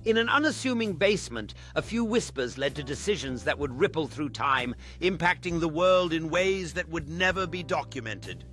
In an unassuming basement, a few whispers led to decisions that would ripple through time, impacting the world in ways that would never be documented.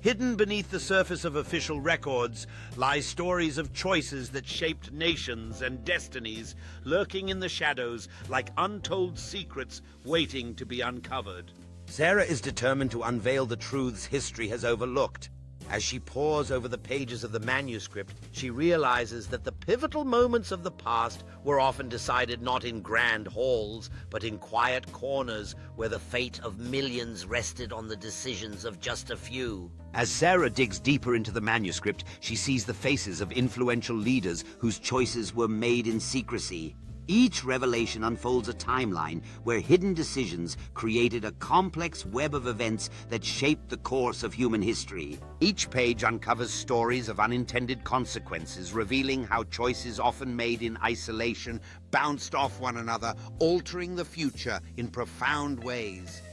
Hidden beneath the surface of official records lie stories of choices that shaped nations and destinies, lurking in the shadows like untold secrets waiting to be uncovered. Sarah is determined to unveil the truths history has overlooked. As she pores over the pages of the manuscript, she realizes that the pivotal moments of the past were often decided not in grand halls, but in quiet corners where the fate of millions rested on the decisions of just a few. As Sarah digs deeper into the manuscript, she sees the faces of influential leaders whose choices were made in secrecy. Each revelation unfolds a timeline where hidden decisions created a complex web of events that shaped the course of human history. Each page uncovers stories of unintended consequences, revealing how choices often made in isolation bounced off one another, altering the future in profound ways.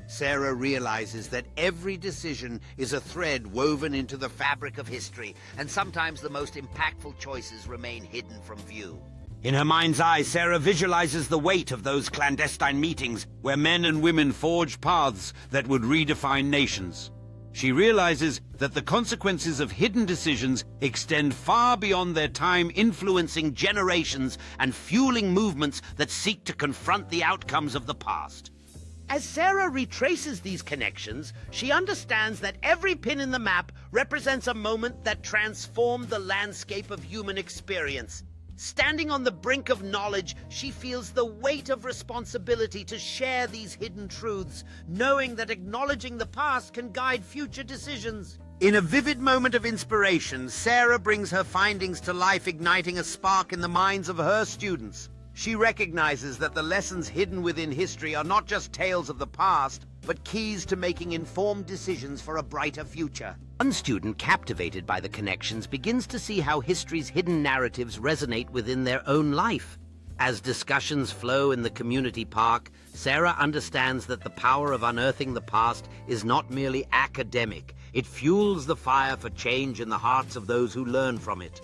Sarah realizes that every decision is a thread woven into the fabric of history, and sometimes the most impactful choices remain hidden from view. In her mind's eye, Sarah visualizes the weight of those clandestine meetings where men and women forged paths that would redefine nations. She realizes that the consequences of hidden decisions extend far beyond their time, influencing generations and fueling movements that seek to confront the outcomes of the past. As Sarah retraces these connections, she understands that every pin in the map represents a moment that transformed the landscape of human experience. Standing on the brink of knowledge, she feels the weight of responsibility to share these hidden truths, knowing that acknowledging the past can guide future decisions. In a vivid moment of inspiration, Sarah brings her findings to life, igniting a spark in the minds of her students. She recognizes that the lessons hidden within history are not just tales of the past, but keys to making informed decisions for a brighter future. One student, captivated by the connections, begins to see how history's hidden narratives resonate within their own life. As discussions flow in the community park, Sarah understands that the power of unearthing the past is not merely academic. It fuels the fire for change in the hearts of those who learn from it.